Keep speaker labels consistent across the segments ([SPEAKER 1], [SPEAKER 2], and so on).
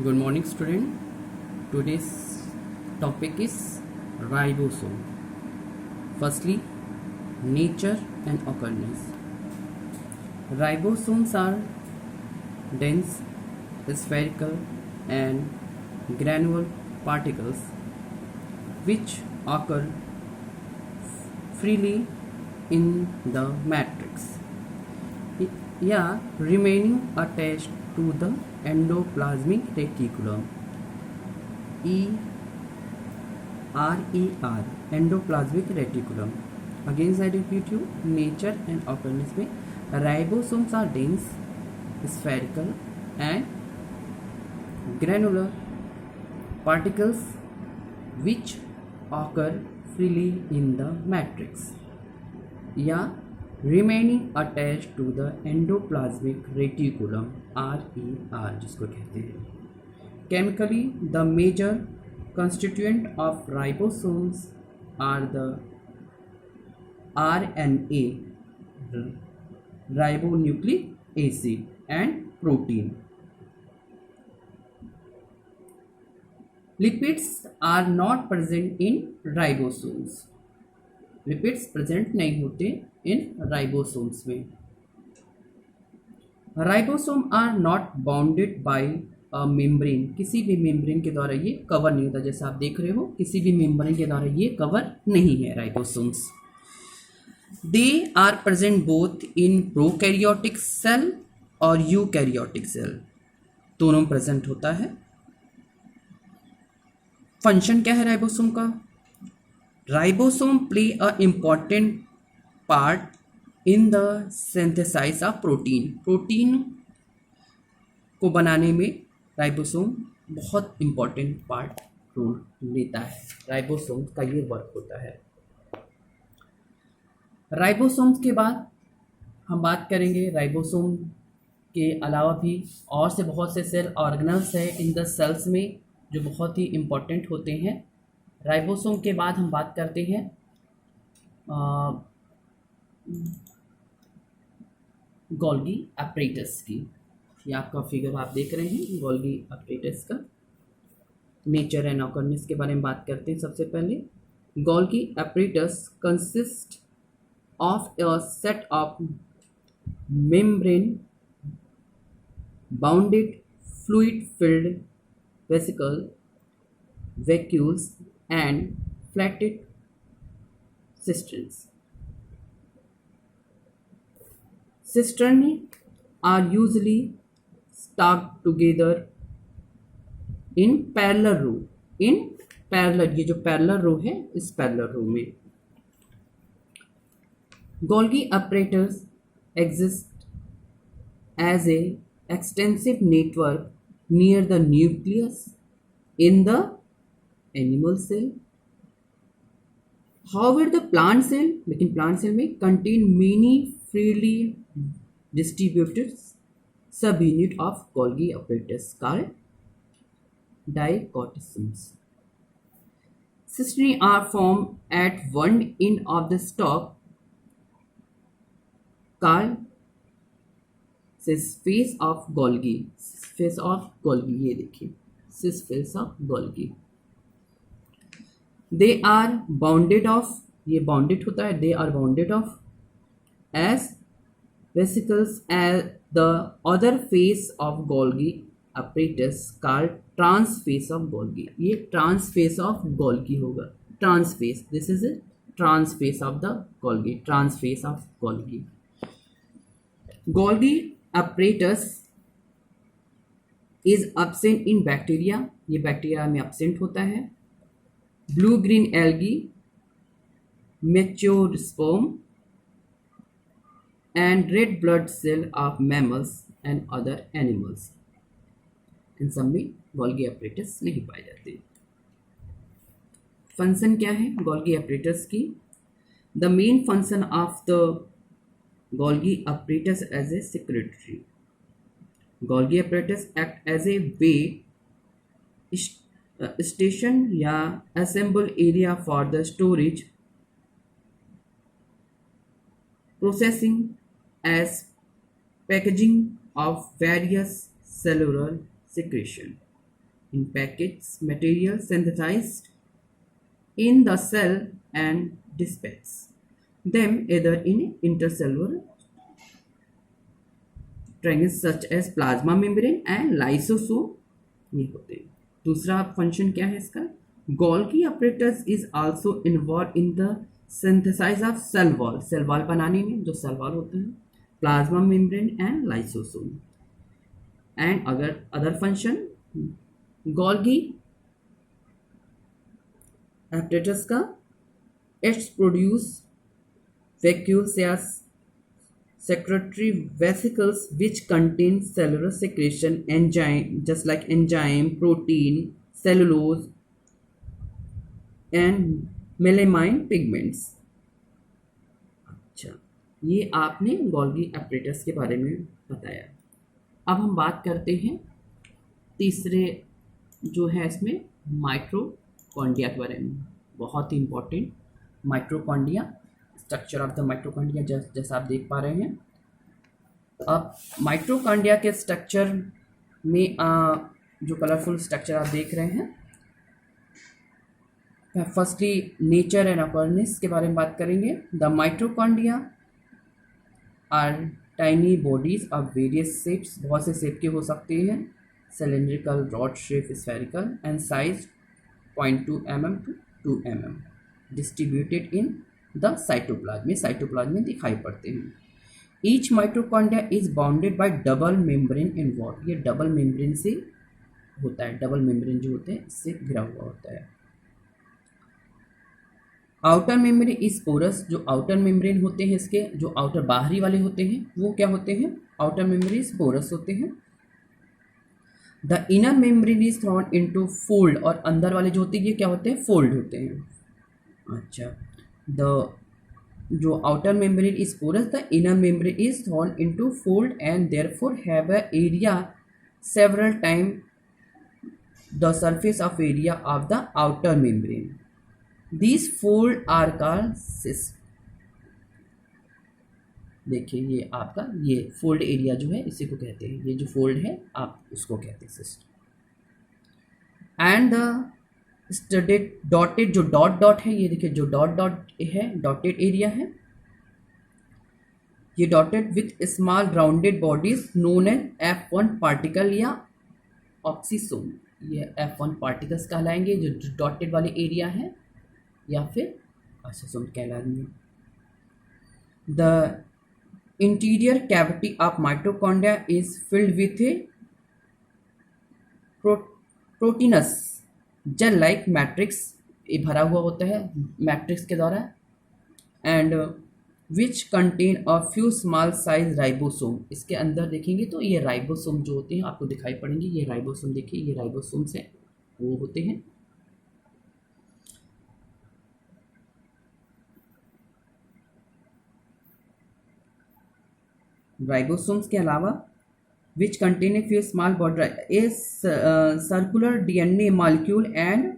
[SPEAKER 1] Good morning, student. Today's topic is ribosome. Firstly, nature and occurrence. Ribosomes are dense, spherical, and granular particles which occur freely in the matrix. Yeah, remaining attached to the endoplasmic reticulum. ERER, endoplasmic reticulum. Again, I repeat you, nature and occurrence में ribosomes are dense, spherical, and granular particles which occur freely in the matrix. या remaining attached to the endoplasmic reticulum RER जिसको कहते हैं. Chemically, the major constituent of ribosomes are the RNA, ribonucleic acid, and protein. Lipids are not present in ribosomes. Lipids present नहीं होते in ribosomes में. Ribosome are not bounded by a membrane. किसी भी membrane के द्वारा ये cover नहीं होता. जैसा आप देख रहे हो, किसी भी मेम्ब्रेन के द्वारा ये कवर नहीं है ribosomes. They are present both in prokaryotic cell और यूकैरियोटिक सेल. दोनों प्रेजेंट होता है. फंक्शन क्या है राइबोसोम का? Ribosome play a important part in the synthesis of protein. Protein को बनाने में राइबोसोम बहुत इम्पॉर्टेंट पार्ट रोल लेता है. राइबोसोम का ये वर्क होता है. राइबोसोम्स के बाद हम बात करेंगे राइबोसोम के अलावा भी और से बहुत से सेल ऑर्गेनल्स है इन द सेल्स में जो बहुत ही इम्पॉर्टेंट होते हैं. राइबोसोम के बाद हम बात करते हैं गोल्गी अपरेटस की. ये आपका फिगर आप देख रहे हैं गोल्गी अपरेटस का. नेचर एंड ऑकरनेस के बारे में बात करते हैं. सबसे पहले Golgi apparatus consist of a set of membrane bounded fluid filled vesicle vacuoles and flatted cisterns. Cisternae are usually stacked together in parallel row. In parallel, ये जो parallel row है, इस parallel row में Golgi apparatus exist as a extensive network near the nucleus in the animal cell. However the plant cell, लेकिन plant cell में contain many freely distributed subunit of Golgi apparatus called dichotomes. Cisternae are formed at one end of the stalk called sysphase of Golgi. Sysphase of Golgi, ये देखिए sysphase of Golgi. They are bounded of, ये bounded होता है. They are bounded of as vesicles as the other face of Golgi apparatus called trans face of Golgi. ये trans face of Golgi होगा. Trans face, this is a trans face of the Golgi. Trans face of Golgi. Golgi apparatus is absent in bacteria. ये bacteria में absent होता है. blue-green algae, mature sperm, and red blood cell of mammals and other animals. इन सब में Golgi apparatus नहीं पाए जाते. Function क्या है गोल्गी अपरेटस की? The main function of the Golgi apparatus as a secretary. Golgi apparatus act as a way station या assemble area for the storage processing as packaging of various cellular secretion. in packets material synthesized in the cell and dissipates them either in intercellular tangles such as plasma membrane and lysosome ये होते हैं। दूसरा function क्या है इसका, Golgi apparatus is also involve in the synthesize of cell wall बनाने में, जो सेल वॉल होते हैं, plasma membrane and lysosome. And अगर अदर फंक्शन, गोल्गी apparatus का इट्स प्रोड्यूस vacuoles या secretory vesicles which contain cellular secretion, enzyme, just like enzyme, protein, cellulose and melamine pigments। अच्छा, ये आपने गोल्गी apparatus के बारे में बताया। अब हम बात करते हैं तीसरे जो है इसमें माइटोकॉन्ड्रिया के बारे में। बहुत ही important mitochondria, structure of the mitochondria जैसा आप देख पा रहे हैं। अब माइटोकॉन्ड्रिया के स्ट्रक्चर में जो कलरफुल स्ट्रक्चर आप देख रहे हैं, फर्स्टली नेचर एंड अकॉर्डिनेस के बारे में बात करेंगे। The mitochondria are tiny bodies of various shapes, बहुत से शेप के हो सकते हैं, cylindrical, rod shape, spherical and size 0.2 mm to 2 mm, distributed in the cytoplasm, cytoplasm में दिखाई पड़ते हैं। Each mitochondria is bounded by double membrane involve, ये डबल मेम्ब्रेन से होता है, डबल मेम्ब्रेन जो होते हैं इससे घिरा हुआ होता है। आउटर मेम्ब्रेन इज पोरस, जो आउटर मेम्ब्रेन होते हैं इसके, जो आउटर बाहरी वाले होते हैं वो क्या होते हैं, आउटर मेम्ब्रेन इज पोरस होते हैं। The inner membrane is thrown into fold, और अंदर वाले जो होते हैं ये क्या होते हैं, फोल्ड होते हैं। अच्छा, द जो outer membrane is porous, the inner membrane is thrown into fold and therefore have a area several time the surface of area of the outer membrane. These fold are called cyst। देखिए ये आपका ये fold area जो है इसी को कहते हैं, ये जो फोल्ड है आप उसको कहते हैं cyst. And the studded dotted, जो डॉट डॉट है, ये देखिए जो डॉट डॉट है डॉटेड एरिया है, ये dotted with small rounded bodies known as F1 particle या ऑक्सीसोम, ये F1 पार्टिकल्स कहलाएंगे जो डॉटेड वाले एरिया है, या फिर ऑक्सीसोम कहलाएंगे। The interior cavity of mitochondria is filled with a proteinous gel like matrix, ये भरा हुआ होता है मैट्रिक्स के द्वारा, and which contain a few small size ribosome. इसके अंदर देखेंगे तो ये राइबोसोम जो होते हैं आपको दिखाई पड़ेंगे, ये राइबोसोम देखिए, ये राइबोसोम से वो होते हैं। राइबोसोम्स के अलावा which contain a few small body a circular DNA molecule and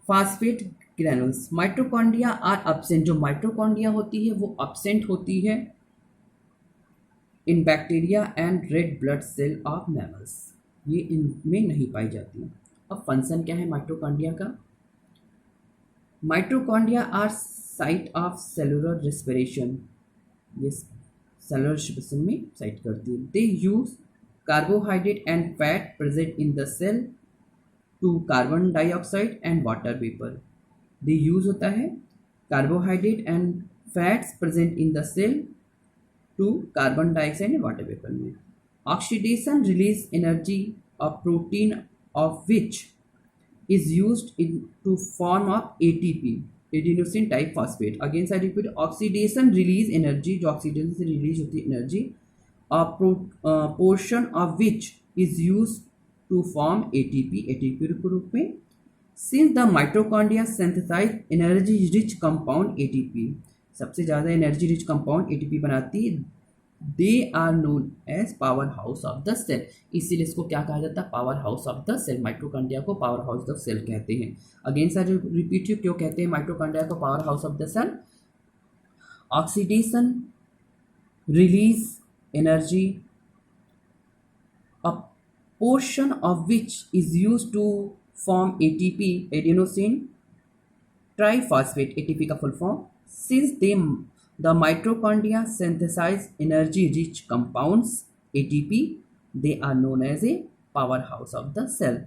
[SPEAKER 1] phosphate granules. Mitochondria are absent, जो माइटोकॉन्ड्रिया होती है वो एब्सेंट होती है in bacteria and red blood cell of mammals, ये इनमें नहीं पाई जाती। अब फंक्शन क्या है माइटोकॉन्ड्रिया का, mitochondria are site of cellular respiration, ये सेलुलर रेस्पिरेशन में साइट करती है। They use carbohydrate and fat present in the cell to carbon dioxide and water vapour. They use होता है carbohydrate and fats present in the cell to carbon dioxide and water vapour में। Oxidation release energy of protein of which is used in to form of ATP, adenosine type phosphate। Again I repeat, oxidation release energy, जो oxidation से release होती है energy, portion of which is used to form ATP, ATP के रूप में। Since the mitochondria synthesize energy rich compound ATP, सबसे ज़्यादा energy rich compound ATP बनाती है, they are known as power house of the cell, इसीलिए इसको क्या कहा जाता है, power house of the cell. Mitochondria को पावर हाउस ऑफ सेल कहते हैं। अगेन सर रिपीट यू, क्यों कहते हैं माइटोकॉन्ड्रिया को power house of the cell, oxidation release energy, a portion of which is used to form ATP, adenosine triphosphate, ATP का full form. Since the mitochondria synthesize energy-rich compounds, ATP, they are known as a powerhouse of the cell.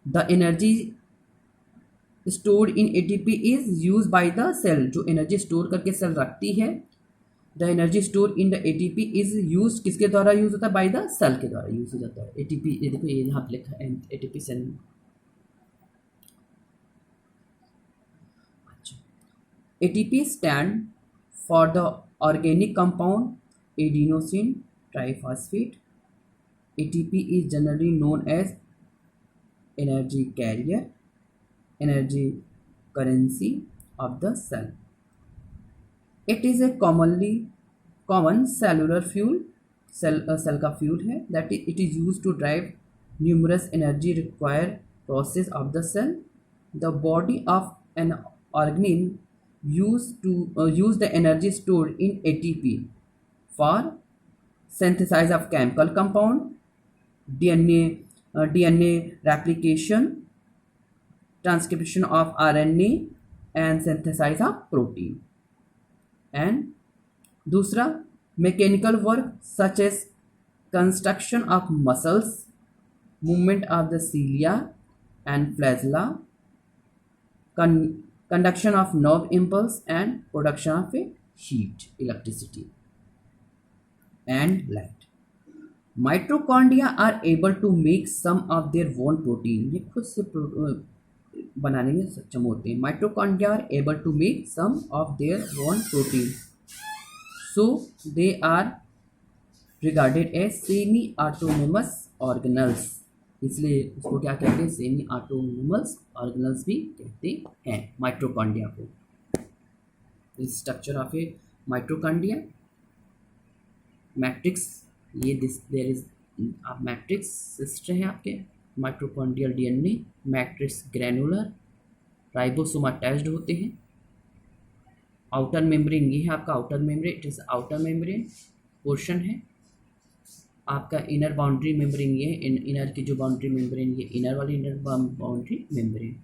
[SPEAKER 1] The energy stored in ATP is used by the cell. जो energy store करके cell रखती है, the energy stored in the ATP is used, किसके द्वारा use होता है? By the cell के द्वारा यूज हो जाता है. ATP, ये देखो ये यहाँ पे लिखा है ATP cell. ATP stand for the organic compound adenosine triphosphate. ATP is generally known as energy carrier, energy currency of the cell. It is a common cellular fuel, cell का fuel है, that it is used to drive numerous energy required process of the cell. The body of an organism use the energy stored in ATP for synthesis of chemical compound, DNA replication, transcription of RNA and synthesis of protein. And दूसरा, mechanical work such as construction of muscles, movement of the cilia and flagella, conduction of nerve impulse and production of a heat, electricity and light. Mitochondria are able to make some of their own protein. ये खुद से बनाने में सक्षम होते हैं. Mitochondria are able to make some of their own protein. So they are regarded as semi-autonomous organelles. इसलिए उसको क्या कहते हैं? सेमी ऑटोनोमस ऑर्गेनल्स भी कहते हैं माइटोकॉन्ड्रिया को. Structure of A mitochondria matrix, ये देयर इज मैट्रिक्स सिस्टर है आपके mitochondrial DNA, matrix granular, ribosome attached होते हैं. आउटर मेम्ब्रेन, ये है आपका outer membrane, it is outer membrane portion है. आपका इनर बाउंड्री मेम्ब्रेन, ये इनर की जो बाउंड्री मेम्ब्रेन, ये इनर वाली इनर बाउंड्री मेम्ब्रेन.